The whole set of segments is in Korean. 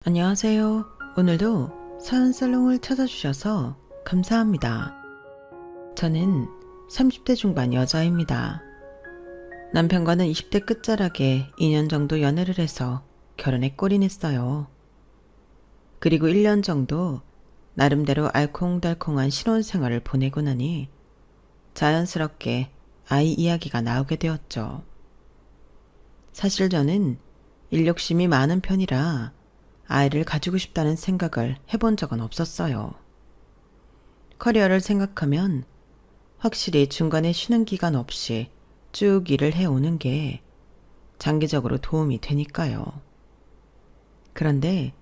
안녕하세요. 오늘도 사연살롱을 찾아주셔서 감사합니다. 저는 30대 중반 여자입니다. 남편과는 20대 끝자락에 2년 정도 연애를 해서 결혼에 골인했어요. 그리고 1년 정도 나름대로 알콩달콩한 신혼생활을 보내고 나니 자연스럽게 아이 이야기가 나오게 되었죠. 사실 저는 일욕심이 많은 편이라 아이를 가지고 싶다는 생각을 해본 적은 없었어요. 커리어를 생각하면 확실히 중간에 쉬는 기간 없이 쭉 일을 해오는 게 장기적으로 도움이 되니까요. 그런데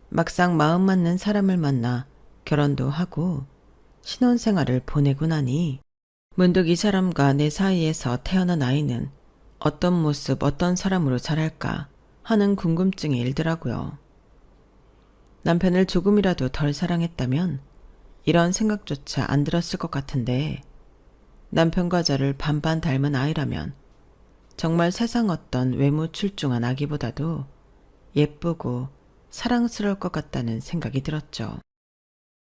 막상 마음 맞는 사람을 만나 결혼도 하고 신혼생활을 보내고 나니 문득 이 사람과 내 사이에서 태어난 아이는 어떤 모습, 어떤 사람으로 자랄까 하는 궁금증이 일더라고요. 남편을 조금이라도 덜 사랑했다면 이런 생각조차 안 들었을 것 같은데 남편과 저를 반반 닮은 아이라면 정말 세상 어떤 외모 출중한 아기보다도 예쁘고 사랑스러울 것 같다는 생각이 들었죠.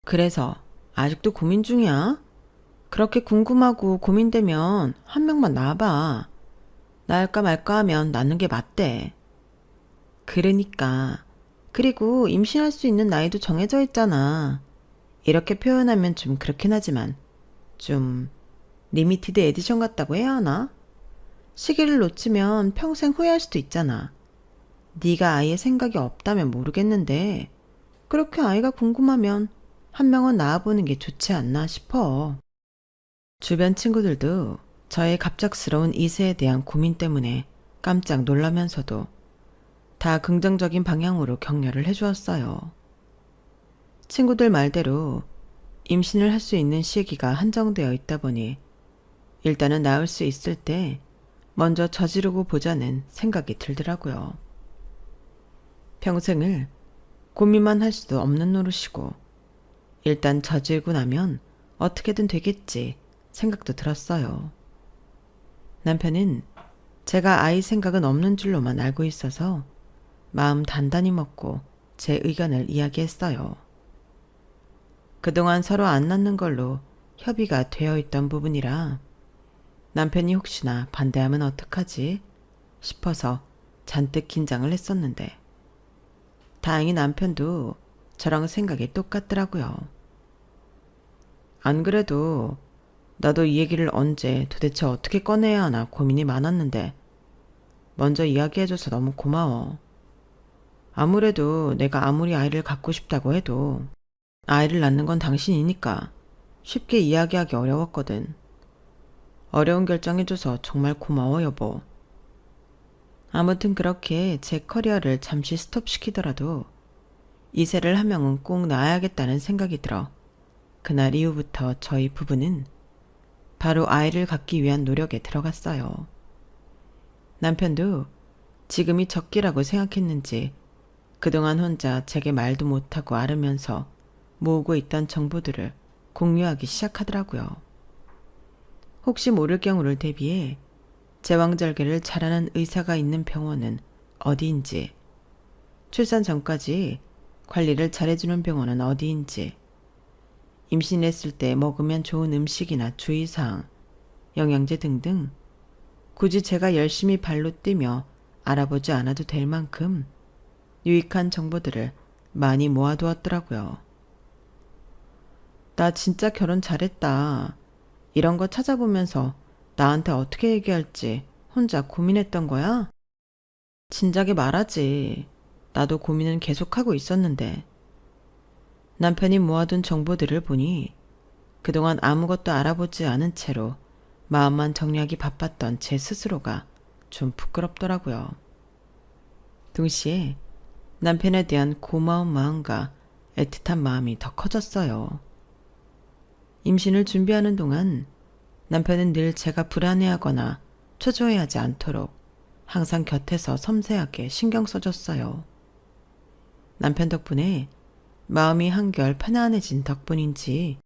그래서 아직도 고민 중이야? 그렇게 궁금하고 고민되면 한 명만 낳아봐. 낳을까 말까 하면 낳는 게 맞대. 그러니까 그리고 임신할 수 있는 나이도 정해져 있잖아. 이렇게 표현하면 좀 그렇긴 하지만 좀 리미티드 에디션 같다고 해야 하나? 시기를 놓치면 평생 후회할 수도 있잖아. 네가 아이의 생각이 없다면 모르겠는데 그렇게 아이가 궁금하면 한 명은 낳아보는 게 좋지 않나 싶어. 주변 친구들도 저의 갑작스러운 이세에 대한 고민 때문에 깜짝 놀라면서도 다 긍정적인 방향으로 격려를 해주었어요. 친구들 말대로 임신을 할 수 있는 시기가 한정되어 있다 보니 일단은 낳을 수 있을 때 먼저 저지르고 보자는 생각이 들더라고요. 평생을 고민만 할 수도 없는 노릇이고 일단 저지르고 나면 어떻게든 되겠지 생각도 들었어요. 남편은 제가 아이 생각은 없는 줄로만 알고 있어서 마음 단단히 먹고 제 의견을 이야기했어요. 그동안 서로 안 낳는 걸로 협의가 되어 있던 부분이라 남편이 혹시나 반대하면 어떡하지 싶어서 잔뜩 긴장을 했었는데 다행히 남편도 저랑 생각이 똑같더라고요. 안 그래도 나도 이 얘기를 언제 도대체 어떻게 꺼내야 하나 고민이 많았는데 먼저 이야기해줘서 너무 고마워. 아무래도 내가 아무리 아이를 갖고 싶다고 해도 아이를 낳는 건 당신이니까 쉽게 이야기하기 어려웠거든. 어려운 결정해줘서 정말 고마워 여보. 아무튼 그렇게 제 커리어를 잠시 스톱시키더라도 이세를 한 명은 꼭 낳아야겠다는 생각이 들어 그날 이후부터 저희 부부는 바로 아이를 갖기 위한 노력에 들어갔어요. 남편도 지금이 적기라고 생각했는지 그동안 혼자 제게 말도 못하고 앓으면서 모으고 있던 정보들을 공유하기 시작하더라고요. 혹시 모를 경우를 대비해 제왕절개를 잘하는 의사가 있는 병원은 어디인지, 출산 전까지 관리를 잘해주는 병원은 어디인지, 임신했을 때 먹으면 좋은 음식이나 주의사항, 영양제 등등 굳이 제가 열심히 발로 뛰며 알아보지 않아도 될 만큼 유익한 정보들을 많이 모아두었더라고요. 나 진짜 결혼 잘했다. 이런 거 찾아보면서 나한테 어떻게 얘기할지 혼자 고민했던 거야? 진작에 말하지. 나도 고민은 계속하고 있었는데. 남편이 모아둔 정보들을 보니 그동안 아무것도 알아보지 않은 채로 마음만 정리하기 바빴던 제 스스로가 좀 부끄럽더라고요. 동시에 남편에 대한 고마운 마음과 애틋한 마음이 더 커졌어요. 임신을 준비하는 동안 남편은 늘 제가 불안해하거나 초조해하지 않도록 항상 곁에서 섬세하게 신경 써줬어요. 남편 덕분에 마음이 한결 편안해진 덕분인지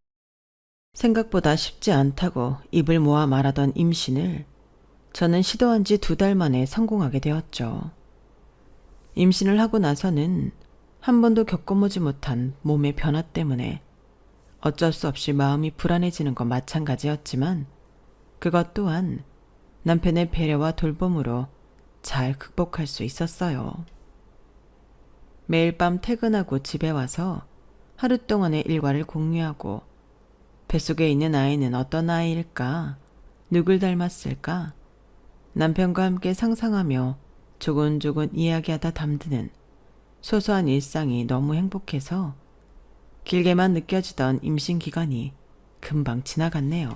생각보다 쉽지 않다고 입을 모아 말하던 임신을 저는 시도한 지 2달 만에 성공하게 되었죠. 임신을 하고 나서는 한 번도 겪어보지 못한 몸의 변화 때문에 어쩔 수 없이 마음이 불안해지는 건 마찬가지였지만 그것 또한 남편의 배려와 돌봄으로 잘 극복할 수 있었어요. 매일 밤 퇴근하고 집에 와서 하루 동안의 일과를 공유하고 뱃속에 있는 아이는 어떤 아이일까? 누굴 닮았을까? 남편과 함께 상상하며 조곤조곤 이야기하다 담드는 소소한 일상이 너무 행복해서 길게만 느껴지던 임신 기간이 금방 지나갔네요.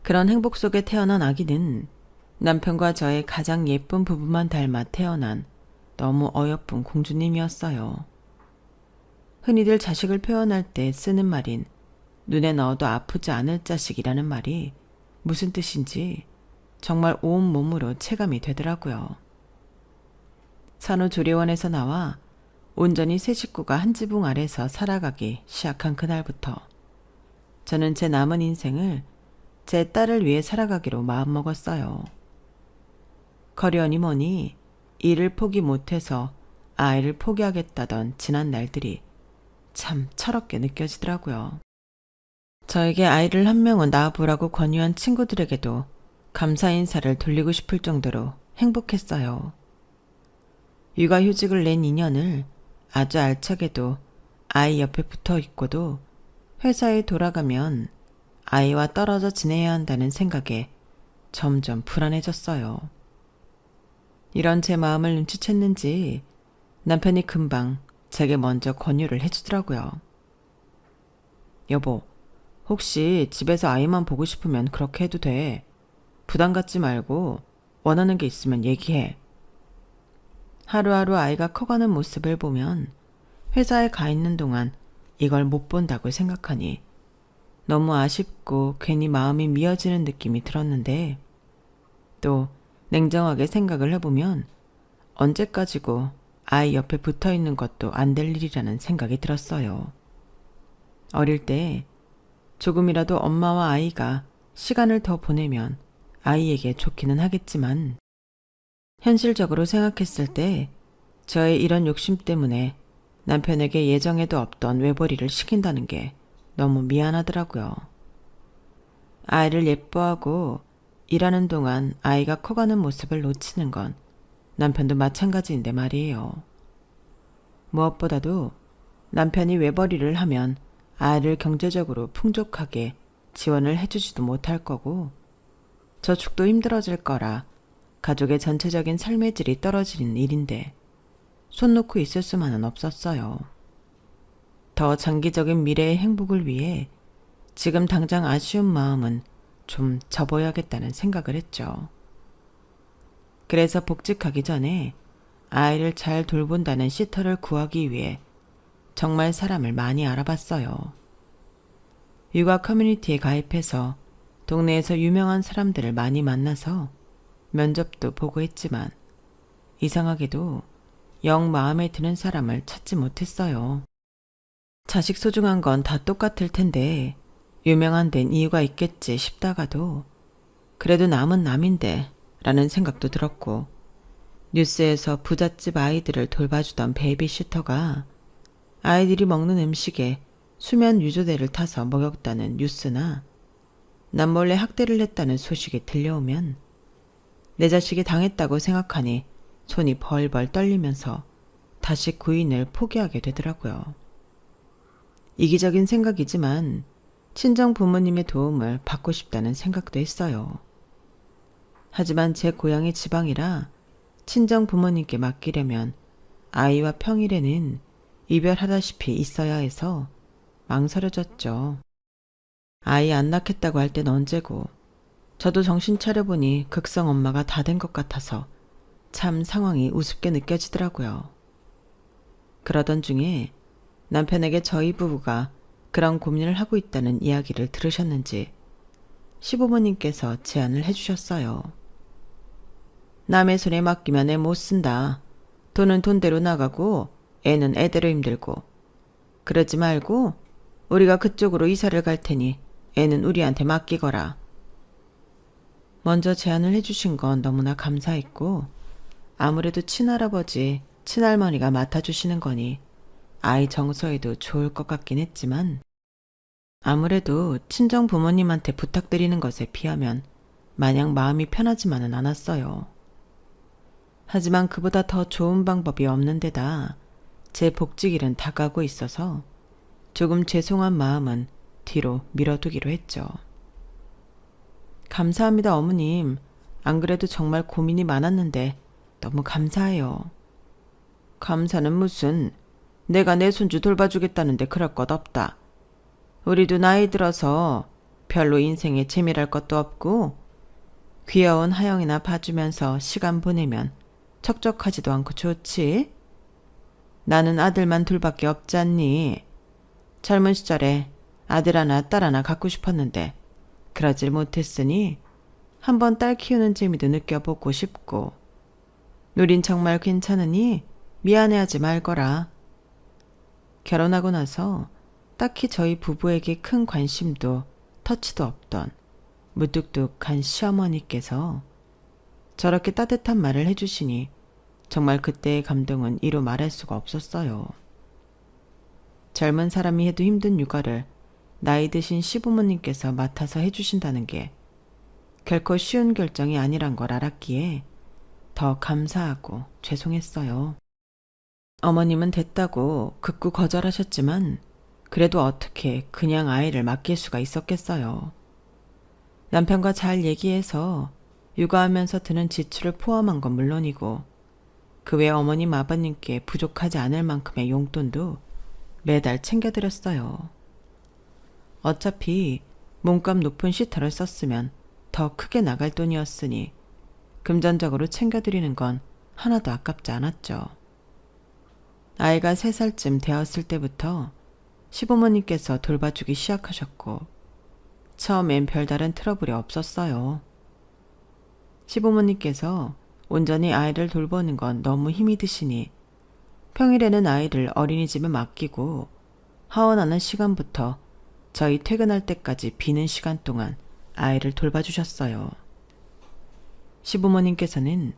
그런 행복 속에 태어난 아기는 남편과 저의 가장 예쁜 부부만 닮아 태어난 너무 어여쁜 공주님이었어요. 흔히들 자식을 표현할 때 쓰는 말인 눈에 넣어도 아프지 않을 자식이라는 말이 무슨 뜻인지 정말 온몸으로 체감이 되더라고요. 산후조리원에서 나와 온전히 세 식구가 한 지붕 아래서 살아가기 시작한 그날부터 저는 제 남은 인생을 제 딸을 위해 살아가기로 마음먹었어요. 커리어니 뭐니 일을 포기 못해서 아이를 포기하겠다던 지난 날들이 참 철없게 느껴지더라고요. 저에게 아이를 한 명은 낳아보라고 권유한 친구들에게도 감사 인사를 돌리고 싶을 정도로 행복했어요. 육아휴직을 낸 2년을 아주 알차게도 아이 옆에 붙어 있고도 회사에 돌아가면 아이와 떨어져 지내야 한다는 생각에 점점 불안해졌어요. 이런 제 마음을 눈치챘는지 남편이 금방 제게 먼저 권유를 해주더라고요. 여보, 혹시 집에서 아이만 보고 싶으면 그렇게 해도 돼. 부담 갖지 말고 원하는 게 있으면 얘기해. 하루하루 아이가 커가는 모습을 보면 회사에 가 있는 동안 이걸 못 본다고 생각하니 너무 아쉽고 괜히 마음이 미어지는 느낌이 들었는데 또 냉정하게 생각을 해보면 언제까지고 아이 옆에 붙어 있는 것도 안 될 일이라는 생각이 들었어요. 어릴 때 조금이라도 엄마와 아이가 시간을 더 보내면 아이에게 좋기는 하겠지만 현실적으로 생각했을 때 저의 이런 욕심 때문에 남편에게 예정에도 없던 외벌이를 시킨다는 게 너무 미안하더라고요. 아이를 예뻐하고 일하는 동안 아이가 커가는 모습을 놓치는 건 남편도 마찬가지인데 말이에요. 무엇보다도 남편이 외벌이를 하면 아이를 경제적으로 풍족하게 지원을 해주지도 못할 거고 저축도 힘들어질 거라 가족의 전체적인 삶의 질이 떨어지는 일인데 손 놓고 있을 수만은 없었어요. 더 장기적인 미래의 행복을 위해 지금 당장 아쉬운 마음은 좀 접어야겠다는 생각을 했죠. 그래서 복직하기 전에 아이를 잘 돌본다는 시터를 구하기 위해 정말 사람을 많이 알아봤어요. 육아 커뮤니티에 가입해서 동네에서 유명한 사람들을 많이 만나서 면접도 보고 했지만 이상하게도 영 마음에 드는 사람을 찾지 못했어요. 자식 소중한 건 다 똑같을 텐데 유명한 데는 이유가 있겠지 싶다가도 그래도 남은 남인데 라는 생각도 들었고 뉴스에서 부잣집 아이들을 돌봐주던 베이비시터가 아이들이 먹는 음식에 수면 유조대를 타서 먹였다는 뉴스나 남몰래 학대를 했다는 소식이 들려오면 내 자식이 당했다고 생각하니 손이 벌벌 떨리면서 다시 구인을 포기하게 되더라고요. 이기적인 생각이지만 친정 부모님의 도움을 받고 싶다는 생각도 했어요. 하지만 제 고향이 지방이라 친정 부모님께 맡기려면 아이와 평일에는 이별하다시피 있어야 해서 망설여졌죠. 아이 안 낳겠다고 할 땐 언제고 저도 정신 차려보니 극성 엄마가 다 된 것 같아서 참 상황이 우습게 느껴지더라고요. 그러던 중에 남편에게 저희 부부가 그런 고민을 하고 있다는 이야기를 들으셨는지 시부모님께서 제안을 해주셨어요. 남의 손에 맡기면 애 못 쓴다. 돈은 돈대로 나가고 애는 애대로 힘들고 그러지 말고 우리가 그쪽으로 이사를 갈 테니 애는 우리한테 맡기거라. 먼저 제안을 해주신 건 너무나 감사했고 아무래도 친할아버지, 친할머니가 맡아주시는 거니 아이 정서에도 좋을 것 같긴 했지만 아무래도 친정 부모님한테 부탁드리는 것에 비하면 마냥 마음이 편하지만은 않았어요. 하지만 그보다 더 좋은 방법이 없는 데다 제 복직일은 다가오고 있어서 조금 죄송한 마음은 뒤로 밀어두기로 했죠. 감사합니다, 어머님. 안 그래도 정말 고민이 많았는데 너무 감사해요. 감사는 무슨, 내가 내 손주 돌봐주겠다는데 그럴 것 없다. 우리도 나이 들어서 별로 인생에 재미랄 것도 없고 귀여운 하영이나 봐주면서 시간 보내면 척척하지도 않고 좋지. 나는 아들만 둘밖에 없지 않니? 젊은 시절에 아들 하나 딸 하나 갖고 싶었는데 그러질 못했으니 한번 딸 키우는 재미도 느껴보고 싶고 누린 정말 괜찮으니 미안해하지 말거라. 결혼하고 나서 딱히 저희 부부에게 큰 관심도 터치도 없던 무뚝뚝한 시어머니께서 저렇게 따뜻한 말을 해주시니 정말 그때의 감동은 이루 말할 수가 없었어요. 젊은 사람이 해도 힘든 육아를 나이 드신 시부모님께서 맡아서 해주신다는 게 결코 쉬운 결정이 아니란 걸 알았기에 더 감사하고 죄송했어요. 어머님은 됐다고 극구 거절하셨지만 그래도 어떻게 그냥 아이를 맡길 수가 있었겠어요. 남편과 잘 얘기해서 육아하면서 드는 지출을 포함한 건 물론이고 그 외 어머님 아버님께 부족하지 않을 만큼의 용돈도 매달 챙겨드렸어요. 어차피 몸값 높은 시터를 썼으면 더 크게 나갈 돈이었으니 금전적으로 챙겨드리는 건 하나도 아깝지 않았죠. 아이가 3살쯤 되었을 때부터 시부모님께서 돌봐주기 시작하셨고 처음엔 별다른 트러블이 없었어요. 시부모님께서 온전히 아이를 돌보는 건 너무 힘이 드시니 평일에는 아이를 어린이집에 맡기고 하원하는 시간부터 저희 퇴근할 때까지 비는 시간 동안 아이를 돌봐주셨어요. 시부모님께서는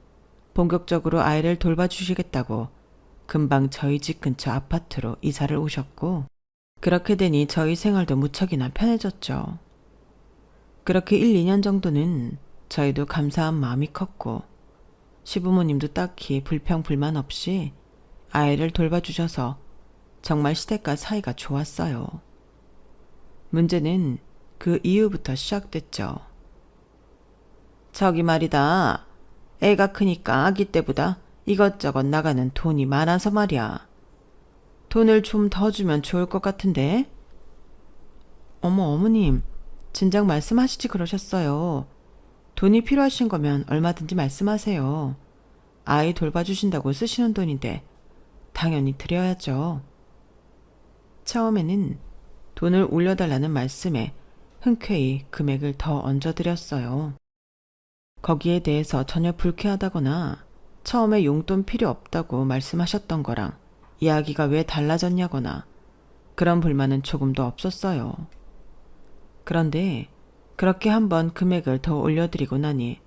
본격적으로 아이를 돌봐주시겠다고 금방 저희 집 근처 아파트로 이사를 오셨고 그렇게 되니 저희 생활도 무척이나 편해졌죠. 그렇게 1, 2년 정도는 저희도 감사한 마음이 컸고 시부모님도 딱히 불평 불만 없이 아이를 돌봐주셔서 정말 시댁과 사이가 좋았어요. 문제는 그 이후부터 시작됐죠. 저기 말이다. 애가 크니까 아기 때보다 이것저것 나가는 돈이 많아서 말이야. 돈을 좀 더 주면 좋을 것 같은데? 어머님, 진작 말씀하시지 그러셨어요. 돈이 필요하신 거면 얼마든지 말씀하세요. 아이 돌봐주신다고 쓰시는 돈인데 당연히 드려야죠. 처음에는 돈을 올려달라는 말씀에 흔쾌히 금액을 더 얹어드렸어요. 거기에 대해서 전혀 불쾌하다거나 처음에 용돈 필요 없다고 말씀하셨던 거랑 이야기가 왜 달라졌냐거나 그런 불만은 조금도 없었어요. 그런데 그렇게 한번 금액을 더 올려드리고 나니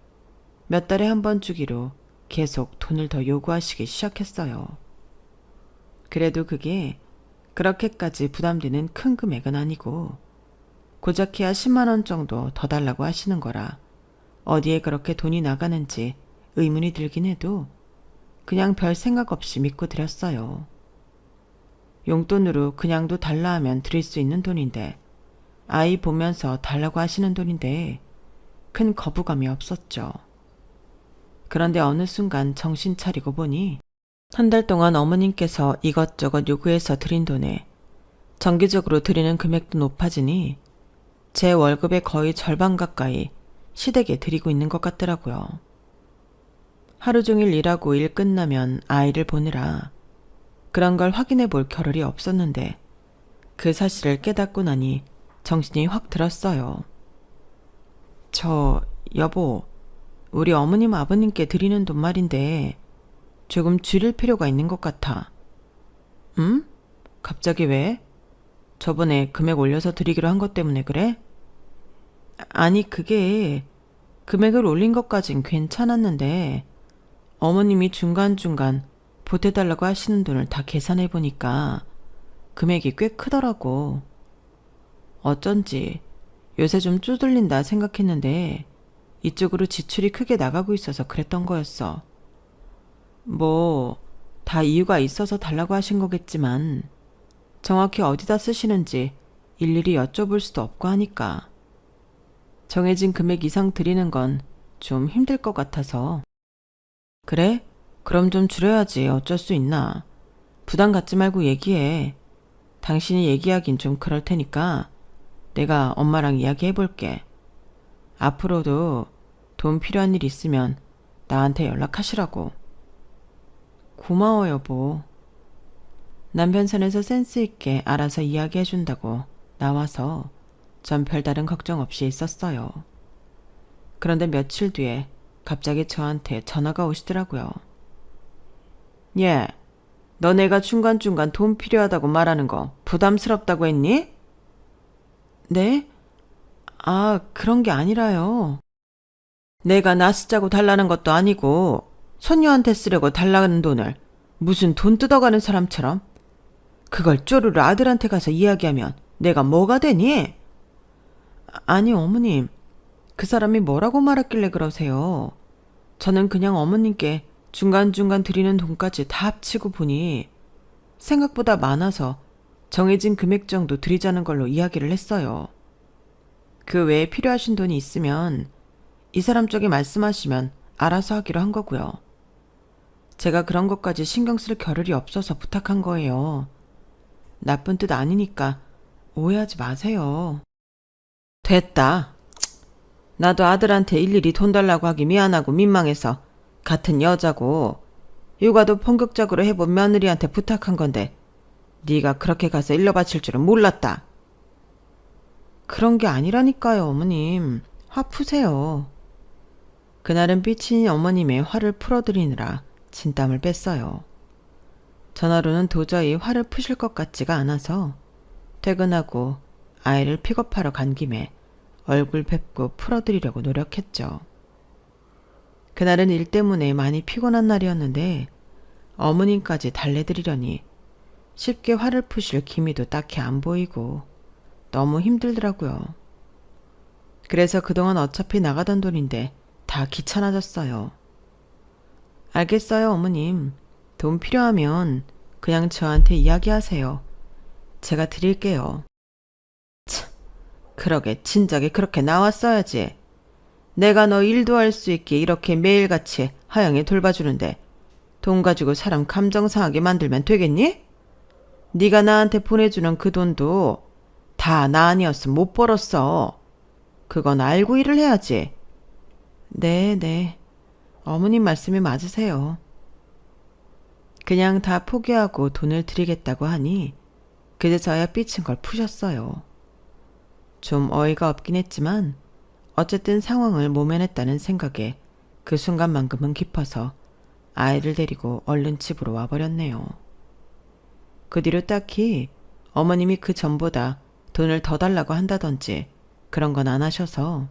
몇 달에 한 번 주기로 계속 돈을 더 요구하시기 시작했어요. 그래도 그게 그렇게까지 부담되는 큰 금액은 아니고 고작해야 10만 원 정도 더 달라고 하시는 거라 어디에 그렇게 돈이 나가는지 의문이 들긴 해도 그냥 별 생각 없이 믿고 드렸어요. 용돈으로 그냥도 달라 하면 드릴 수 있는 돈인데 아이 보면서 달라고 하시는 돈인데 큰 거부감이 없었죠. 그런데 어느 순간 정신 차리고 보니 한 달 동안 어머님께서 이것저것 요구해서 드린 돈에 정기적으로 드리는 금액도 높아지니 제 월급의 거의 절반 가까이 시댁에 드리고 있는 것 같더라고요. 하루 종일 일하고 일 끝나면 아이를 보느라 그런 걸 확인해 볼 겨를이 없었는데 그 사실을 깨닫고 나니 정신이 확 들었어요. 여보, 우리 어머님 아버님께 드리는 돈 말인데 조금 줄일 필요가 있는 것 같아. 응? 갑자기 왜? 저번에 금액 올려서 드리기로 한 것 때문에 그래? 아니, 그게 금액을 올린 것까진 괜찮았는데 어머님이 중간중간 보태달라고 하시는 돈을 다 계산해 보니까 금액이 꽤 크더라고. 어쩐지 요새 좀 쪼들린다 생각했는데 이쪽으로 지출이 크게 나가고 있어서 그랬던 거였어. 뭐, 다 이유가 있어서 달라고 하신 거겠지만 정확히 어디다 쓰시는지 일일이 여쭤볼 수도 없고 하니까 정해진 금액 이상 드리는 건 좀 힘들 것 같아서. 그래? 그럼 좀 줄여야지. 어쩔 수 있나. 부담 갖지 말고 얘기해. 당신이 얘기하긴 좀 그럴 테니까 내가 엄마랑 이야기해 볼게. 앞으로도 돈 필요한 일 있으면 나한테 연락하시라고. 고마워, 여보. 남편 선에서 센스 있게 알아서 이야기해 준다고 나와서 전 별다른 걱정 없이 있었어요. 그런데 며칠 뒤에 갑자기 저한테 전화가 오시더라고요. 예, 너 내가 중간중간 돈 필요하다고 말하는 거 부담스럽다고 했니? 네? 아, 그런 게 아니라요. 내가 나 쓰자고 달라는 것도 아니고 손녀한테 쓰려고 달라는 돈을 무슨 돈 뜯어가는 사람처럼 그걸 쪼르르 아들한테 가서 이야기하면 내가 뭐가 되니? 아니, 어머님. 그 사람이 뭐라고 말했길래 그러세요? 저는 그냥 어머님께 중간중간 드리는 돈까지 다 합치고 보니 생각보다 많아서 정해진 금액 정도 드리자는 걸로 이야기를 했어요. 그 외에 필요하신 돈이 있으면 이 사람 쪽에 말씀하시면 알아서 하기로 한 거고요. 제가 그런 것까지 신경 쓸 겨를이 없어서 부탁한 거예요. 나쁜 뜻 아니니까 오해하지 마세요. 됐다. 나도 아들한테 일일이 돈 달라고 하기 미안하고 민망해서 같은 여자고 육아도 본격적으로 해본 며느리한테 부탁한 건데 네가 그렇게 가서 일러 바칠 줄은 몰랐다. 그런 게 아니라니까요, 어머님. 화 푸세요. 그날은 삐친 어머님의 화를 풀어드리느라 진땀을 뺐어요. 전화로는 도저히 화를 푸실 것 같지가 않아서 퇴근하고 아이를 픽업하러 간 김에 얼굴 뵙고 풀어드리려고 노력했죠. 그날은 일 때문에 많이 피곤한 날이었는데 어머님까지 달래드리려니 쉽게 화를 푸실 기미도 딱히 안 보이고 너무 힘들더라고요. 그래서 그동안 어차피 나가던 돈인데 다 귀찮아졌어요. 알겠어요, 어머님. 돈 필요하면 그냥 저한테 이야기하세요. 제가 드릴게요. 참, 그러게 진작에 그렇게 나왔어야지. 내가 너 일도 할 수 있게 이렇게 매일같이 하영이 돌봐주는데 돈 가지고 사람 감정 상하게 만들면 되겠니? 네가 나한테 보내주는 그 돈도 다 나 아니었으면 못 벌었어. 그건 알고 일을 해야지. 네. 어머님 말씀이 맞으세요. 그냥 다 포기하고 돈을 드리겠다고 하니 그제서야 삐친 걸 푸셨어요. 좀 어이가 없긴 했지만 어쨌든 상황을 모면했다는 생각에 그 순간만큼은 깊어서 아이를 데리고 얼른 집으로 와버렸네요. 그 뒤로 딱히 어머님이 그 전보다 돈을 더 달라고 한다든지 그런 건 안 하셔서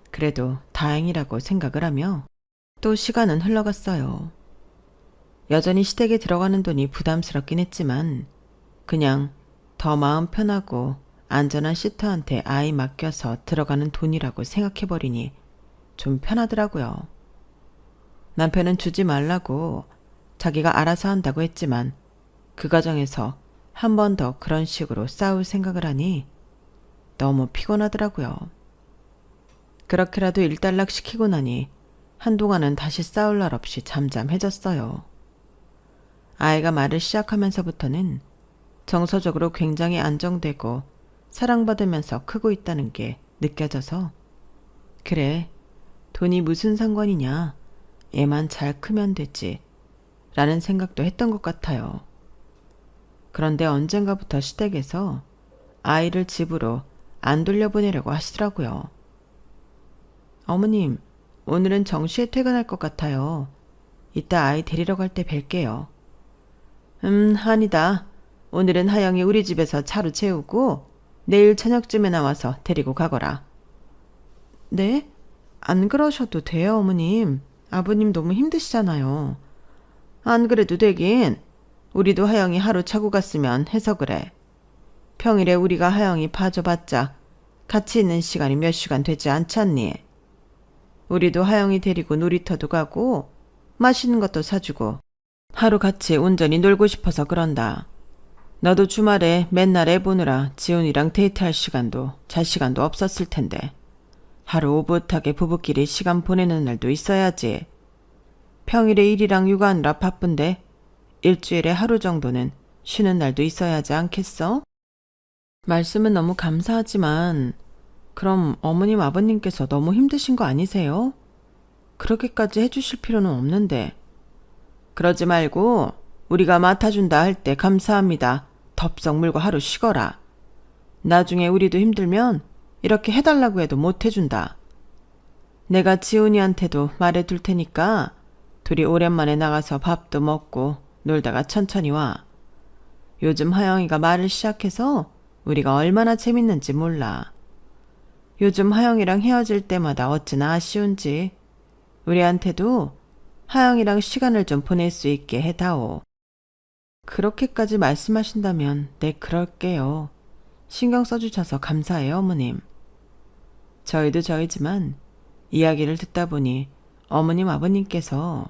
그래도 다행이라고 생각을 하며 또 시간은 흘러갔어요. 여전히 시댁에 들어가는 돈이 부담스럽긴 했지만 그냥 더 마음 편하고 안전한 시터한테 아이 맡겨서 들어가는 돈이라고 생각해버리니 좀 편하더라고요. 남편은 주지 말라고 자기가 알아서 한다고 했지만 그 과정에서 한 번 더 그런 식으로 싸울 생각을 하니 너무 피곤하더라고요. 그렇게라도 일단락 시키고 나니 한동안은 다시 싸울 날 없이 잠잠해졌어요. 아이가 말을 시작하면서부터는 정서적으로 굉장히 안정되고 사랑받으면서 크고 있다는 게 느껴져서 그래, 돈이 무슨 상관이냐, 애만 잘 크면 되지 라는 생각도 했던 것 같아요. 그런데 언젠가부터 시댁에서 아이를 집으로 안 돌려보내려고 하시더라고요. 어머님, 오늘은 정시에 퇴근할 것 같아요. 이따 아이 데리러 갈 때 뵐게요. 아니다. 오늘은 하영이 우리 집에서 차로 채우고 내일 저녁쯤에 나와서 데리고 가거라. 네? 안 그러셔도 돼요, 어머님. 아버님 너무 힘드시잖아요. 안 그래도 되긴. 우리도 하영이 하루 자고 갔으면 해서 그래. 평일에 우리가 하영이 봐줘봤자 같이 있는 시간이 몇 시간 되지 않잖니. 우리도 하영이 데리고 놀이터도 가고 맛있는 것도 사주고 하루 같이 온전히 놀고 싶어서 그런다. 너도 주말에 맨날 애 보느라 지훈이랑 데이트할 시간도 잘 시간도 없었을 텐데 하루 오붓하게 부부끼리 시간 보내는 날도 있어야지. 평일에 일이랑 육아하느라 바쁜데 일주일에 하루 정도는 쉬는 날도 있어야 하지 않겠어? 말씀은 너무 감사하지만 그럼 어머님 아버님께서 너무 힘드신 거 아니세요? 그렇게까지 해주실 필요는 없는데. 그러지 말고 우리가 맡아준다 할 때 감사합니다. 덥석 물고 하루 쉬거라. 나중에 우리도 힘들면 이렇게 해달라고 해도 못 해준다. 내가 지훈이한테도 말해둘 테니까 둘이 오랜만에 나가서 밥도 먹고 놀다가 천천히 와. 요즘 하영이가 말을 시작해서 우리가 얼마나 재밌는지 몰라. 요즘 하영이랑 헤어질 때마다 어찌나 아쉬운지 우리한테도 하영이랑 시간을 좀 보낼 수 있게 해다오. 그렇게까지 말씀하신다면 네 그럴게요. 신경 써주셔서 감사해요 어머님. 저희도 저희지만 이야기를 듣다 보니 어머님 아버님께서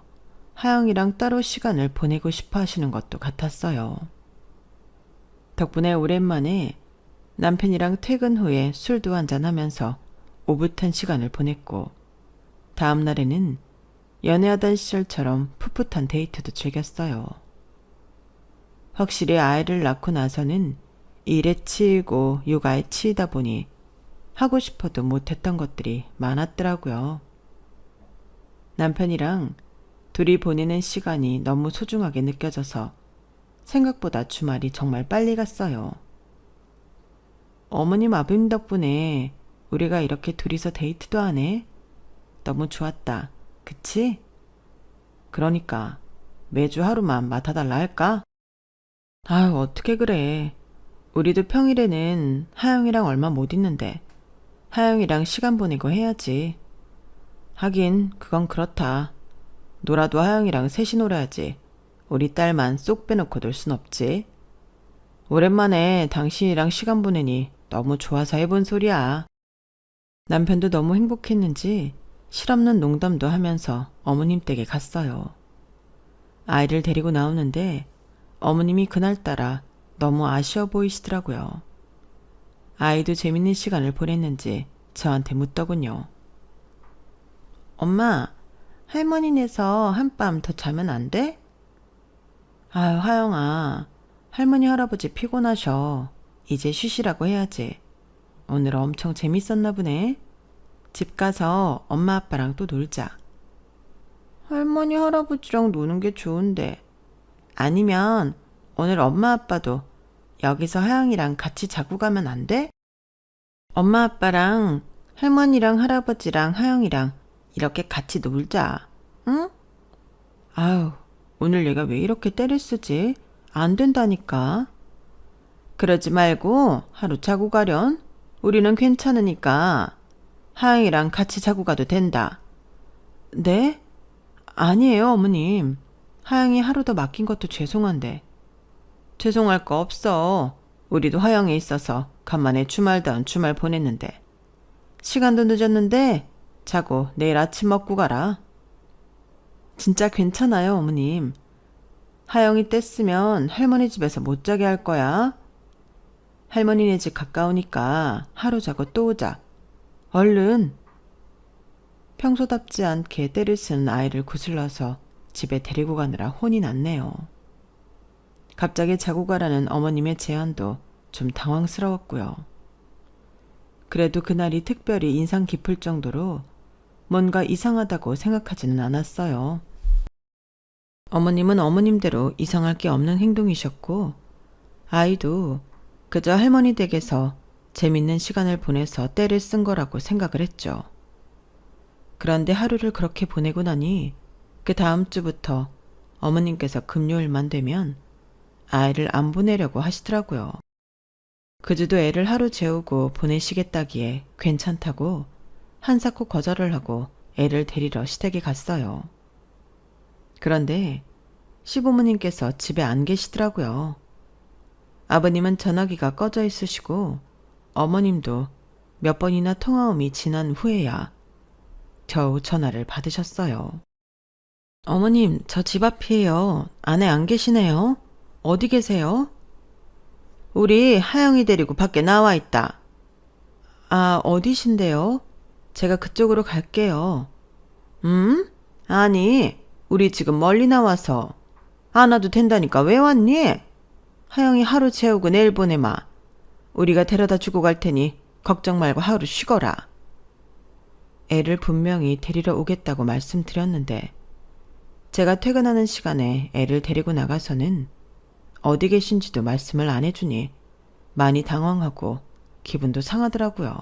하영이랑 따로 시간을 보내고 싶어 하시는 것도 같았어요. 덕분에 오랜만에 남편이랑 퇴근 후에 술도 한잔하면서 오붓한 시간을 보냈고 다음 날에는 연애하던 시절처럼 풋풋한 데이트도 즐겼어요. 확실히 아이를 낳고 나서는 일에 치이고 육아에 치이다 보니 하고 싶어도 못했던 것들이 많았더라고요. 남편이랑 둘이 보내는 시간이 너무 소중하게 느껴져서 생각보다 주말이 정말 빨리 갔어요. 어머님 아버님 덕분에 우리가 이렇게 둘이서 데이트도 하네. 너무 좋았다. 그치? 그러니까 매주 하루만 맡아달라 할까? 아유 어떻게 그래. 우리도 평일에는 하영이랑 얼마 못 있는데 하영이랑 시간 보내고 해야지. 하긴 그건 그렇다. 놀아도 하영이랑 셋이 놀아야지. 우리 딸만 쏙 빼놓고 놀 순 없지. 오랜만에 당신이랑 시간 보내니 너무 좋아서 해본 소리야. 남편도 너무 행복했는지 실없는 농담도 하면서 어머님 댁에 갔어요. 아이를 데리고 나오는데 어머님이 그날따라 너무 아쉬워 보이시더라고요. 아이도 재밌는 시간을 보냈는지 저한테 묻더군요. 엄마, 할머니네서 한밤 더 자면 안 돼? 아유, 하영아, 할머니 할아버지 피곤하셔. 이제 쉬시라고 해야지. 오늘 엄청 재밌었나 보네. 집 가서 엄마 아빠랑 또 놀자. 할머니 할아버지랑 노는 게 좋은데. 아니면 오늘 엄마 아빠도 여기서 하영이랑 같이 자고 가면 안 돼? 엄마 아빠랑 할머니랑 할아버지랑 하영이랑 이렇게 같이 놀자. 응? 아유, 오늘 얘가 왜 이렇게 때를 쓰지? 안 된다니까. 그러지 말고 하루 자고 가련. 우리는 괜찮으니까 하영이랑 같이 자고 가도 된다. 네? 아니에요, 어머님. 하영이 하루 더 맡긴 것도 죄송한데. 죄송할 거 없어. 우리도 하영에 있어서 간만에 주말다운 주말 보냈는데. 시간도 늦었는데 자고 내일 아침 먹고 가라. 진짜 괜찮아요, 어머님. 하영이 뗐으면 할머니 집에서 못 자게 할 거야. 할머니네 집 가까우니까 하루 자고 또 오자. 얼른. 평소답지 않게 때를 쓰는 아이를 구슬러서 집에 데리고 가느라 혼이 났네요. 갑자기 자고 가라는 어머님의 제안도 좀 당황스러웠고요. 그래도 그날이 특별히 인상 깊을 정도로 뭔가 이상하다고 생각하지는 않았어요. 어머님은 어머님대로 이상할 게 없는 행동이셨고 아이도 그저 할머니 댁에서 재밌는 시간을 보내서 때를 쓴 거라고 생각을 했죠. 그런데 하루를 그렇게 보내고 나니 그 다음 주부터 어머님께서 금요일만 되면 아이를 안 보내려고 하시더라고요. 그 주도 애를 하루 재우고 보내시겠다기에 괜찮다고 한사코 거절을 하고 애를 데리러 시댁에 갔어요. 그런데 시부모님께서 집에 안 계시더라고요. 아버님은 전화기가 꺼져 있으시고 어머님도 몇 번이나 통화음이 지난 후에야 겨우 전화를 받으셨어요. 어머님, 저 집 앞이에요. 안에 안 계시네요. 어디 계세요? 우리 하영이 데리고 밖에 나와 있다. 아, 어디신데요? 제가 그쪽으로 갈게요. 아니, 우리 지금 멀리 나와서. 안 와도 된다니까 왜 왔니? 하영이 하루 재우고 내일 보내마. 우리가 데려다 주고 갈 테니 걱정 말고 하루 쉬거라. 애를 분명히 데리러 오겠다고 말씀드렸는데 제가 퇴근하는 시간에 애를 데리고 나가서는 어디 계신지도 말씀을 안 해주니 많이 당황하고 기분도 상하더라고요.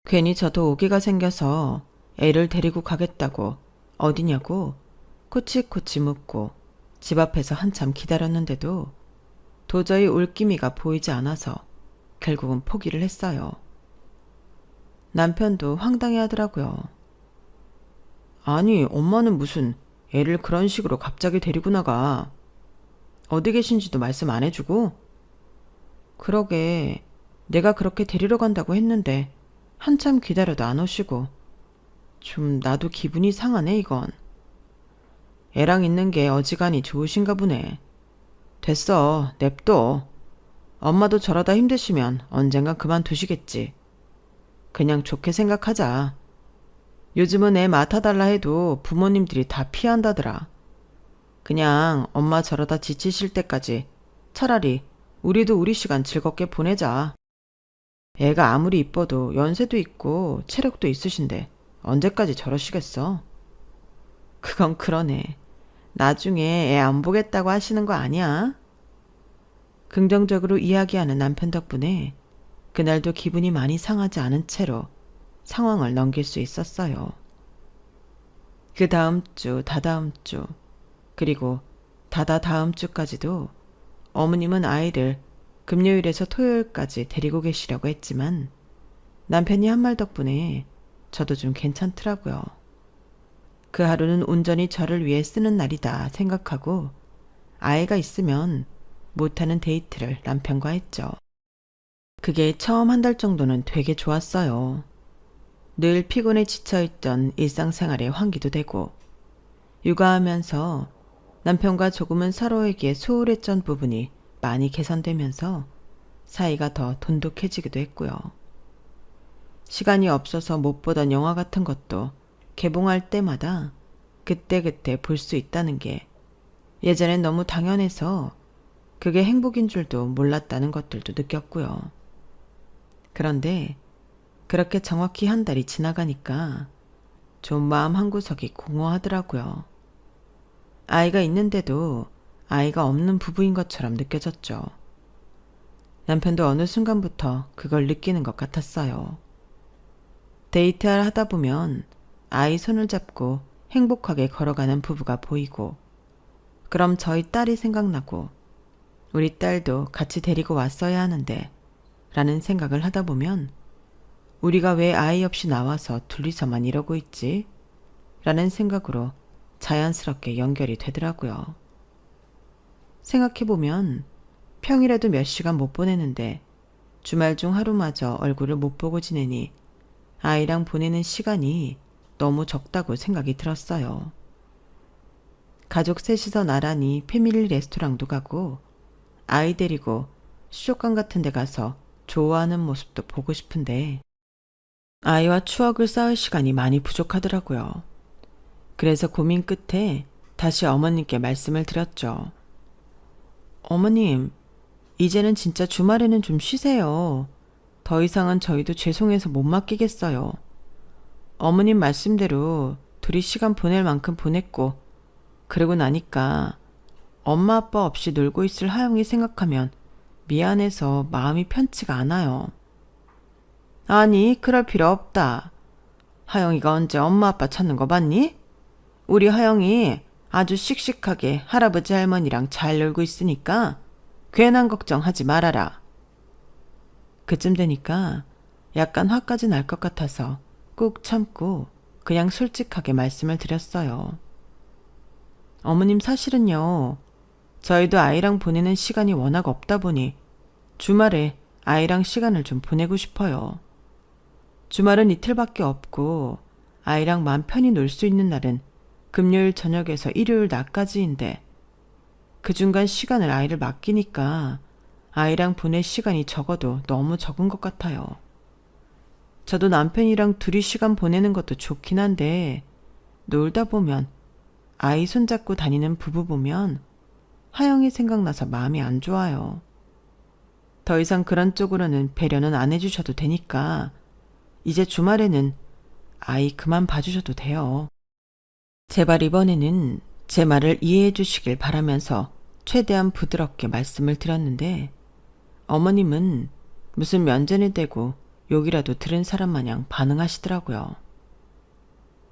괜히 저도 오기가 생겨서 애를 데리고 가겠다고 어디냐고 코치코치 묻고 집 앞에서 한참 기다렸는데도 도저히 올기미가 보이지 않아서 결국은 포기를 했어요. 남편도 황당해 하더라고요. 아니, 엄마는 무슨 애를 그런 식으로 갑자기 데리고 나가. 어디 계신지도 말씀 안 해주고? 그러게, 내가 그렇게 데리러 간다고 했는데 한참 기다려도 안 오시고. 좀 나도 기분이 상하네, 이건. 애랑 있는 게 어지간히 좋으신가 보네. 됐어, 냅둬. 엄마도 저러다 힘드시면 언젠간 그만두시겠지. 그냥 좋게 생각하자. 요즘은 애 맡아달라 해도 부모님들이 다 피한다더라. 그냥 엄마 저러다 지치실 때까지 차라리 우리도 우리 시간 즐겁게 보내자. 애가 아무리 이뻐도 연세도 있고 체력도 있으신데 언제까지 저러시겠어? 그건 그러네. 나중에 애 안 보겠다고 하시는 거 아니야? 긍정적으로 이야기하는 남편 덕분에 그날도 기분이 많이 상하지 않은 채로 상황을 넘길 수 있었어요. 그 다음 주, 다다음 주, 그리고 다다다음 주까지도 어머님은 아이를 금요일에서 토요일까지 데리고 계시려고 했지만 남편이 한 말 덕분에 저도 좀 괜찮더라고요. 그 하루는 온전히 저를 위해 쓰는 날이다 생각하고 아이가 있으면 못하는 데이트를 남편과 했죠. 그게 처음 한 달 정도는 되게 좋았어요. 늘 피곤에 지쳐있던 일상생활에 환기도 되고 육아하면서 남편과 조금은 서로에게 소홀했던 부분이 많이 개선되면서 사이가 더 돈독해지기도 했고요. 시간이 없어서 못 보던 영화 같은 것도 개봉할 때마다 그때그때 볼 수 있다는 게 예전엔 너무 당연해서 그게 행복인 줄도 몰랐다는 것들도 느꼈고요. 그런데 그렇게 정확히 한 달이 지나가니까 좀 마음 한구석이 공허하더라고요. 아이가 있는데도 아이가 없는 부부인 것처럼 느껴졌죠. 남편도 어느 순간부터 그걸 느끼는 것 같았어요. 데이트를 하다 보면 아이 손을 잡고 행복하게 걸어가는 부부가 보이고 그럼 저희 딸이 생각나고 우리 딸도 같이 데리고 왔어야 하는데 라는 생각을 하다 보면 우리가 왜 아이 없이 나와서 둘이서만 이러고 있지? 라는 생각으로 자연스럽게 연결이 되더라고요. 생각해보면 평일에도 몇 시간 못 보내는데 주말 중 하루마저 얼굴을 못 보고 지내니 아이랑 보내는 시간이 너무 적다고 생각이 들었어요. 가족 셋이서 나란히 패밀리 레스토랑도 가고 아이 데리고 수족관 같은 데 가서 좋아하는 모습도 보고 싶은데 아이와 추억을 쌓을 시간이 많이 부족하더라고요. 그래서 고민 끝에 다시 어머님께 말씀을 드렸죠. 어머님, 이제는 진짜 주말에는 좀 쉬세요. 더 이상은 저희도 죄송해서 못 맡기겠어요. 어머님 말씀대로 둘이 시간 보낼 만큼 보냈고 그러고 나니까 엄마 아빠 없이 놀고 있을 하영이 생각하면 미안해서 마음이 편치가 않아요. 아니, 그럴 필요 없다. 하영이가 언제 엄마 아빠 찾는 거 봤니? 우리 하영이 아주 씩씩하게 할아버지 할머니랑 잘 놀고 있으니까 괜한 걱정하지 말아라. 그쯤 되니까 약간 화까지 날 것 같아서 꾹 참고 그냥 솔직하게 말씀을 드렸어요. 어머님 사실은요. 저희도 아이랑 보내는 시간이 워낙 없다 보니 주말에 아이랑 시간을 좀 보내고 싶어요. 주말은 이틀밖에 없고 아이랑 맘 편히 놀 수 있는 날은 금요일 저녁에서 일요일 낮까지인데 그 중간 시간을 아이를 맡기니까 아이랑 보낼 시간이 적어도 너무 적은 것 같아요. 저도 남편이랑 둘이 시간 보내는 것도 좋긴 한데 놀다 보면 아이 손잡고 다니는 부부 보면 하영이 생각나서 마음이 안 좋아요. 더 이상 그런 쪽으로는 배려는 안 해주셔도 되니까 이제 주말에는 아이 그만 봐주셔도 돼요. 제발 이번에는 제 말을 이해해 주시길 바라면서 최대한 부드럽게 말씀을 드렸는데 어머님은 무슨 면전을 대고 욕이라도 들은 사람 마냥 반응하시더라고요.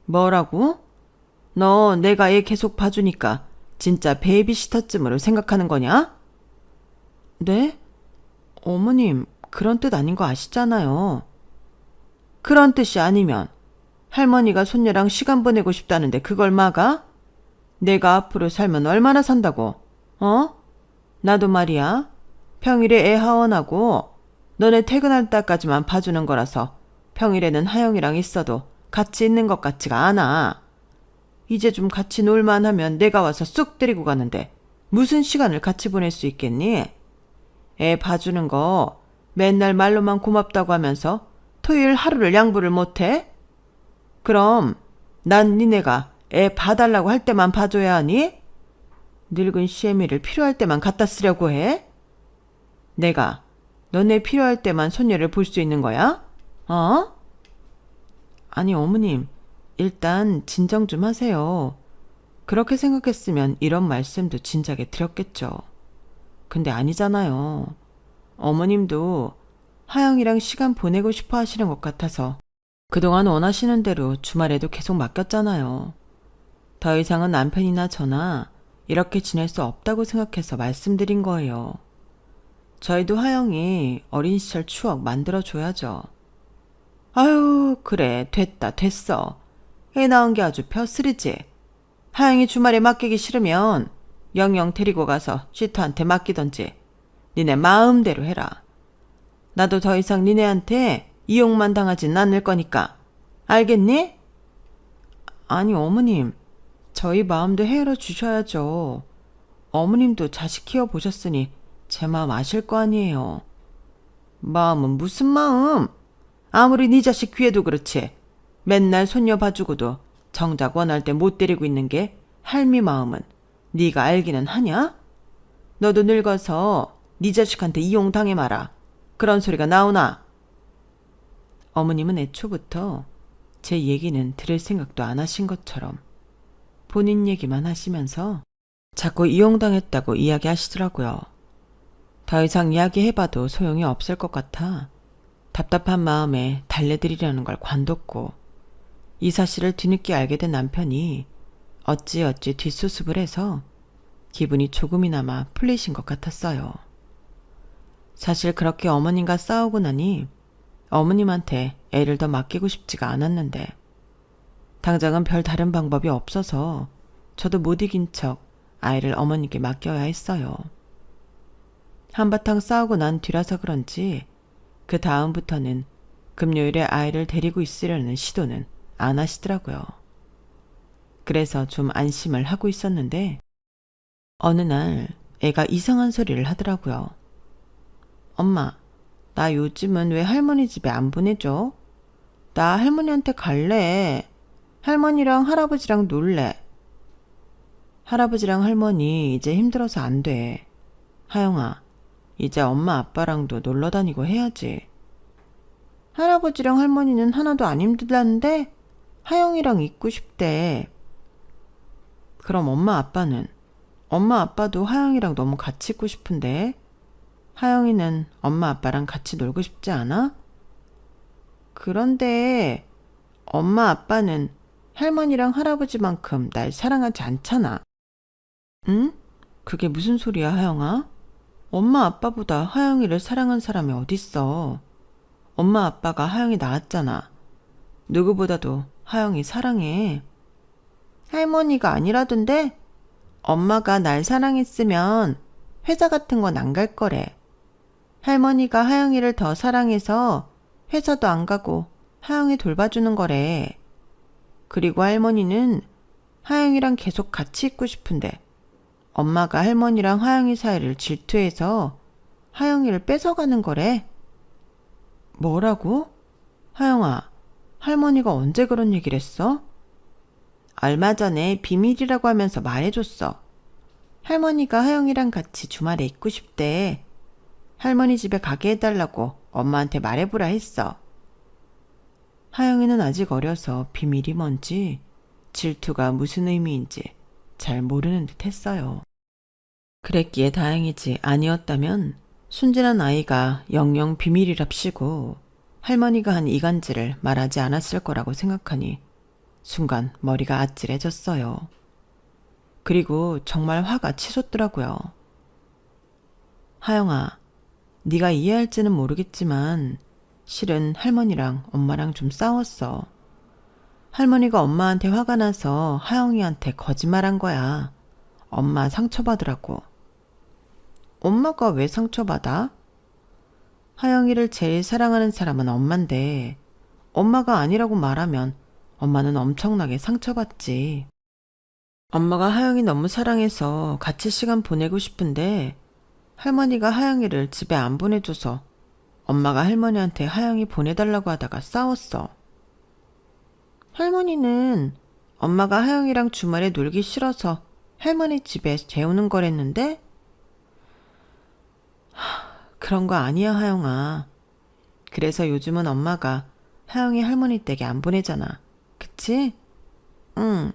뭐라고? 너 내가 얘 계속 봐주니까 진짜 베이비시터쯤으로 생각하는 거냐? 네? 어머님, 그런 뜻 아닌 거 아시잖아요. 그런 뜻이 아니면 할머니가 손녀랑 시간 보내고 싶다는데 그걸 막아? 내가 앞으로 살면 얼마나 산다고? 어? 나도 말이야. 평일에 애 하원하고 너네 퇴근할 때까지만 봐주는 거라서 평일에는 하영이랑 있어도 같이 있는 것 같지가 않아. 이제 좀 같이 놀만 하면 내가 와서 쑥 데리고 가는데 무슨 시간을 같이 보낼 수 있겠니? 애 봐주는 거 맨날 말로만 고맙다고 하면서 토요일 하루를 양보를 못해? 그럼 난 니네가 애 봐달라고 할 때만 봐줘야 하니? 늙은 시애미를 필요할 때만 갖다 쓰려고 해? 내가 너네 필요할 때만 손녀를 볼 수 있는 거야? 어? 아니 어머님, 일단 진정 좀 하세요. 그렇게 생각했으면 이런 말씀도 진작에 드렸겠죠. 근데 아니잖아요. 어머님도 하영이랑 시간 보내고 싶어 하시는 것 같아서 그동안 원하시는 대로 주말에도 계속 맡겼잖아요. 더 이상은 남편이나 저나 이렇게 지낼 수 없다고 생각해서 말씀드린 거예요. 저희도 하영이 어린 시절 추억 만들어줘야죠. 아유, 그래, 됐어. 애 낳은 게 아주 벼슬이지. 하영이 주말에 맡기기 싫으면 영영 데리고 가서 시터한테 맡기던지 니네 마음대로 해라. 나도 더 이상 니네한테 이용만 당하진 않을 거니까. 알겠니? 아니 어머님, 저희 마음도 헤아려 주셔야죠. 어머님도 자식 키워보셨으니 제 마음 아실 거 아니에요. 마음은 무슨 마음? 아무리 네 자식 귀에도 그렇지. 맨날 손녀 봐주고도 정작 원할 때 못 데리고 있는 게 할미 마음은 네가 알기는 하냐? 너도 늙어서 네 자식한테 이용당해 마라. 그런 소리가 나오나? 어머님은 애초부터 제 얘기는 들을 생각도 안 하신 것처럼 본인 얘기만 하시면서 자꾸 이용당했다고 이야기하시더라고요. 더 이상 이야기해봐도 소용이 없을 것 같아 답답한 마음에 달래드리려는 걸 관뒀고 이 사실을 뒤늦게 알게 된 남편이 어찌어찌 뒷수습을 해서 기분이 조금이나마 풀리신 것 같았어요. 사실 그렇게 어머님과 싸우고 나니 어머님한테 애를 더 맡기고 싶지가 않았는데 당장은 별 다른 방법이 없어서 저도 못 이긴 척 아이를 어머님께 맡겨야 했어요. 한바탕 싸우고 난 뒤라서 그런지 그 다음부터는 금요일에 아이를 데리고 있으려는 시도는 안 하시더라고요. 그래서 좀 안심을 하고 있었는데 어느 날 애가 이상한 소리를 하더라고요. 엄마, 나 요즘은 왜 할머니 집에 안 보내줘? 나 할머니한테 갈래. 할머니랑 할아버지랑 놀래. 할아버지랑 할머니 이제 힘들어서 안 돼. 하영아, 이제 엄마 아빠랑도 놀러 다니고 해야지. 할아버지랑 할머니는 하나도 안 힘들다는데 하영이랑 있고 싶대. 그럼 엄마 아빠는? 엄마 아빠도 하영이랑 너무 같이 있고 싶은데 하영이는 엄마 아빠랑 같이 놀고 싶지 않아? 그런데 엄마 아빠는 할머니랑 할아버지만큼 날 사랑하지 않잖아. 응? 그게 무슨 소리야, 하영아? 엄마 아빠보다 하영이를 사랑한 사람이 어딨어. 엄마 아빠가 하영이 낳았잖아. 누구보다도 하영이 사랑해. 할머니가 아니라던데? 엄마가 날 사랑했으면 회사 같은 건 안 갈 거래. 할머니가 하영이를 더 사랑해서 회사도 안 가고 하영이 돌봐주는 거래. 그리고 할머니는 하영이랑 계속 같이 있고 싶은데 엄마가 할머니랑 하영이 사이를 질투해서 하영이를 뺏어가는 거래. 뭐라고? 하영아, 할머니가 언제 그런 얘기를 했어? 얼마 전에 비밀이라고 하면서 말해줬어. 할머니가 하영이랑 같이 주말에 있고 싶대. 할머니 집에 가게 해달라고 엄마한테 말해보라 했어. 하영이는 아직 어려서 비밀이 뭔지, 질투가 무슨 의미인지 잘 모르는 듯 했어요. 그랬기에 다행이지 아니었다면 순진한 아이가 영영 비밀이랍시고 할머니가 한 이간질을 말하지 않았을 거라고 생각하니 순간 머리가 아찔해졌어요. 그리고 정말 화가 치솟더라고요. 하영아, 네가 이해할지는 모르겠지만 실은 할머니랑 엄마랑 좀 싸웠어. 할머니가 엄마한테 화가 나서 하영이한테 거짓말한 거야. 엄마 상처받으라고. 엄마가 왜 상처받아? 하영이를 제일 사랑하는 사람은 엄만데 엄마가 아니라고 말하면 엄마는 엄청나게 상처받지. 엄마가 하영이 너무 사랑해서 같이 시간 보내고 싶은데 할머니가 하영이를 집에 안 보내줘서 엄마가 할머니한테 하영이 보내달라고 하다가 싸웠어. 할머니는 엄마가 하영이랑 주말에 놀기 싫어서 할머니 집에 재우는 거랬는데? 그런 거 아니야, 하영아. 그래서 요즘은 엄마가 하영이 할머니 댁에 안 보내잖아. 그치? 응.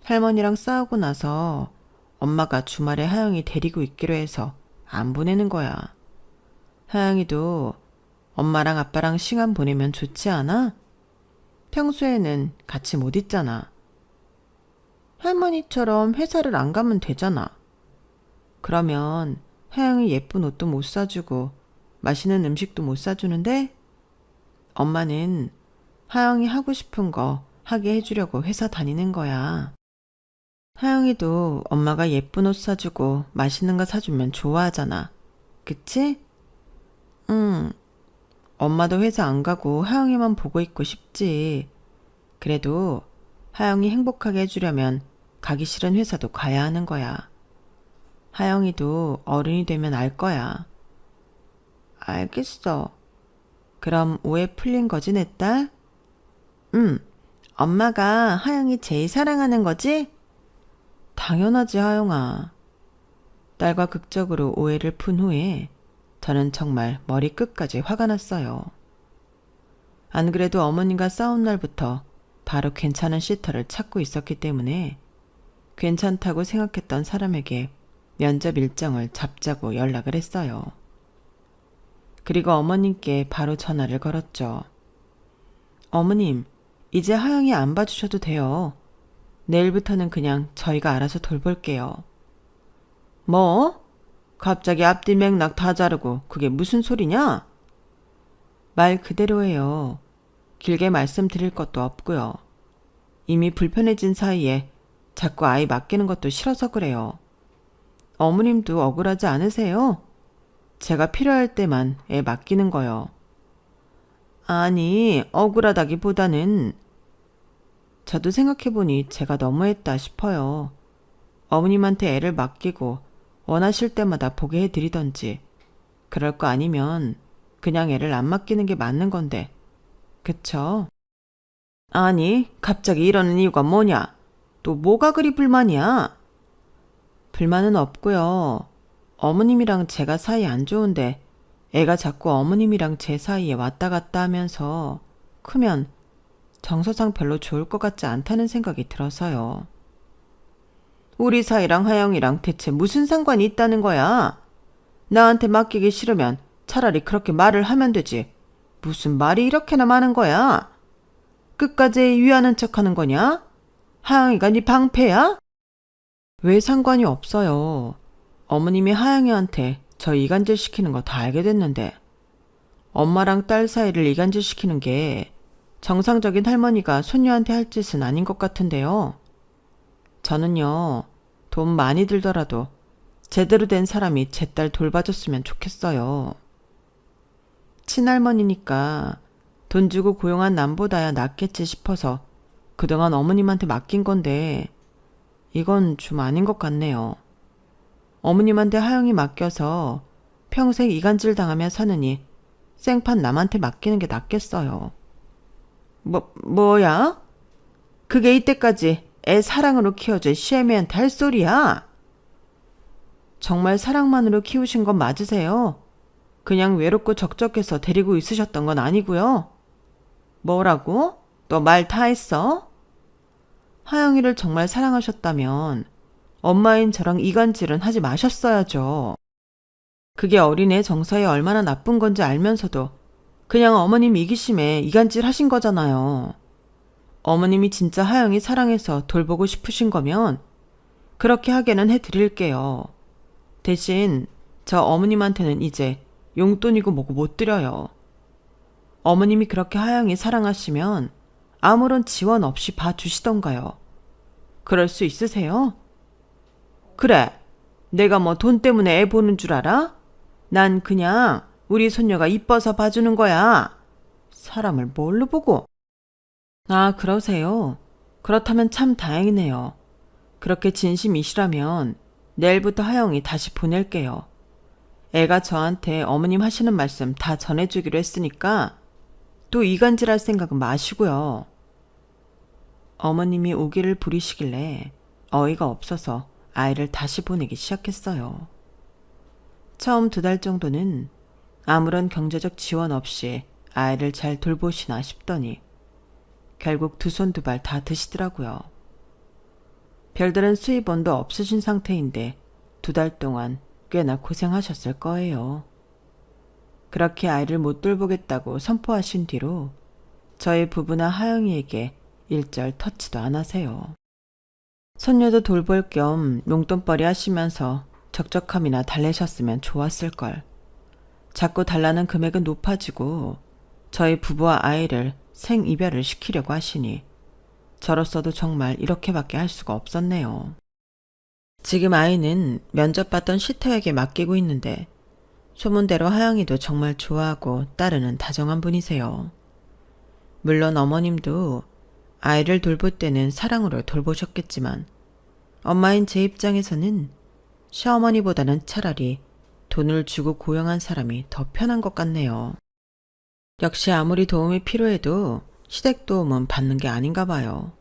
할머니랑 싸우고 나서 엄마가 주말에 하영이 데리고 있기로 해서 안 보내는 거야. 하영이도 엄마랑 아빠랑 시간 보내면 좋지 않아? 평소에는 같이 못 있잖아. 할머니처럼 회사를 안 가면 되잖아. 그러면 하영이 예쁜 옷도 못 사주고 맛있는 음식도 못 사주는데 엄마는 하영이 하고 싶은 거 하게 해주려고 회사 다니는 거야. 하영이도 엄마가 예쁜 옷 사주고 맛있는 거 사주면 좋아하잖아. 그치? 응. 엄마도 회사 안 가고 하영이만 보고 있고 싶지. 그래도 하영이 행복하게 해주려면 가기 싫은 회사도 가야 하는 거야. 하영이도 어른이 되면 알 거야. 알겠어. 그럼 오해 풀린 거지, 내 딸? 응. 엄마가 하영이 제일 사랑하는 거지? 당연하지, 하영아. 딸과 극적으로 오해를 푼 후에 저는 정말 머리끝까지 화가 났어요. 안 그래도 어머님과 싸운 날부터 바로 괜찮은 시터를 찾고 있었기 때문에 괜찮다고 생각했던 사람에게 면접 일정을 잡자고 연락을 했어요. 그리고 어머님께 바로 전화를 걸었죠. 어머님, 이제 하영이 안 봐주셔도 돼요. 내일부터는 그냥 저희가 알아서 돌볼게요. 뭐? 갑자기 앞뒤 맥락 다 자르고 그게 무슨 소리냐? 말 그대로예요. 길게 말씀드릴 것도 없고요. 이미 불편해진 사이에 자꾸 아이 맡기는 것도 싫어서 그래요. 어머님도 억울하지 않으세요? 제가 필요할 때만 애 맡기는 거요. 아니, 억울하다기보다는 저도 생각해보니 제가 너무했다 싶어요. 어머님한테 애를 맡기고 원하실 때마다 보게 해드리던지 그럴 거 아니면 그냥 애를 안 맡기는 게 맞는 건데. 그쵸? 아니, 갑자기 이러는 이유가 뭐냐? 또 뭐가 그리 불만이야? 불만은 없고요. 어머님이랑 제가 사이 안 좋은데 애가 자꾸 어머님이랑 제 사이에 왔다 갔다 하면서 크면 정서상 별로 좋을 것 같지 않다는 생각이 들어서요. 우리 사이랑 하영이랑 대체 무슨 상관이 있다는 거야? 나한테 맡기기 싫으면 차라리 그렇게 말을 하면 되지. 무슨 말이 이렇게나 많은 거야? 끝까지 위하는 척하는 거냐? 하영이가 네 방패야? 왜 상관이 없어요. 어머님이 하영이한테 저 이간질 시키는 거 다 알게 됐는데 엄마랑 딸 사이를 이간질 시키는 게 정상적인 할머니가 손녀한테 할 짓은 아닌 것 같은데요. 저는요, 돈 많이 들더라도 제대로 된 사람이 제 딸 돌봐줬으면 좋겠어요. 친할머니니까 돈 주고 고용한 남보다야 낫겠지 싶어서 그동안 어머님한테 맡긴 건데 이건 좀 아닌 것 같네요. 어머님한테 하영이 맡겨서 평생 이간질 당하며 사느니 생판 남한테 맡기는 게 낫겠어요. 뭐야? 그게 이때까지 애 사랑으로 키워준 시애미한테 할 소리야? 정말 사랑만으로 키우신 건 맞으세요? 그냥 외롭고 적적해서 데리고 있으셨던 건 아니고요. 뭐라고? 너 말 다 했어? 하영이를 정말 사랑하셨다면 엄마인 저랑 이간질은 하지 마셨어야죠. 그게 어린애 정서에 얼마나 나쁜 건지 알면서도 그냥 어머님 이기심에 이간질 하신 거잖아요. 어머님이 진짜 하영이 사랑해서 돌보고 싶으신 거면 그렇게 하게는 해드릴게요. 대신 저 어머님한테는 이제 용돈이고 뭐고 못 드려요. 어머님이 그렇게 하영이 사랑하시면 아무런 지원 없이 봐주시던가요. 그럴 수 있으세요? 그래, 내가 뭐 돈 때문에 애 보는 줄 알아? 난 그냥 우리 손녀가 이뻐서 봐주는 거야. 사람을 뭘로 보고? 아, 그러세요? 그렇다면 참 다행이네요. 그렇게 진심이시라면 내일부터 하영이 다시 보낼게요. 애가 저한테 어머님 하시는 말씀 다 전해주기로 했으니까 또 이간질할 생각은 마시고요. 어머님이 오기를 부리시길래 어이가 없어서 아이를 다시 보내기 시작했어요. 처음 2달 정도는 아무런 경제적 지원 없이 아이를 잘 돌보시나 싶더니 결국 2손 2발 다 드시더라고요. 별다른 수입원도 없으신 상태인데 2달 동안 꽤나 고생하셨을 거예요. 그렇게 아이를 못 돌보겠다고 선포하신 뒤로 저희 부부나 하영이에게 일절 터치도 안 하세요. 손녀도 돌볼 겸 용돈벌이 하시면서 적적함이나 달래셨으면 좋았을걸. 자꾸 달라는 금액은 높아지고 저희 부부와 아이를 생이별을 시키려고 하시니 저로서도 정말 이렇게밖에 할 수가 없었네요. 지금 아이는 면접받던 시터에게 맡기고 있는데 소문대로 하영이도 정말 좋아하고 따르는 다정한 분이세요. 물론 어머님도 아이를 돌볼 때는 사랑으로 돌보셨겠지만 엄마인 제 입장에서는 시어머니보다는 차라리 돈을 주고 고용한 사람이 더 편한 것 같네요. 역시 아무리 도움이 필요해도 시댁 도움은 받는 게 아닌가 봐요.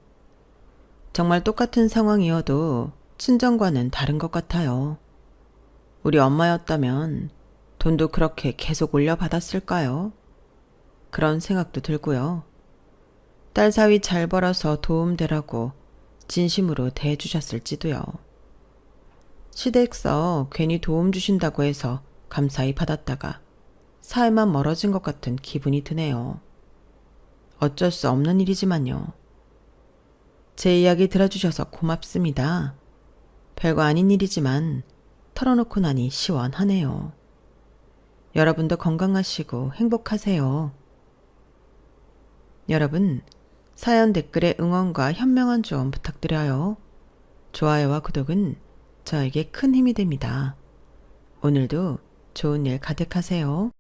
정말 똑같은 상황이어도 친정과는 다른 것 같아요. 우리 엄마였다면 돈도 그렇게 계속 올려받았을까요? 그런 생각도 들고요. 딸 사위 잘 벌어서 도움되라고 진심으로 대해주셨을지도요. 시댁서 괜히 도움 주신다고 해서 감사히 받았다가 사이만 멀어진 것 같은 기분이 드네요. 어쩔 수 없는 일이지만요. 제 이야기 들어주셔서 고맙습니다. 별거 아닌 일이지만 털어놓고 나니 시원하네요. 여러분도 건강하시고 행복하세요. 여러분, 사연 댓글에 응원과 현명한 조언 부탁드려요. 좋아요와 구독은 저에게 큰 힘이 됩니다. 오늘도 좋은 일 가득하세요.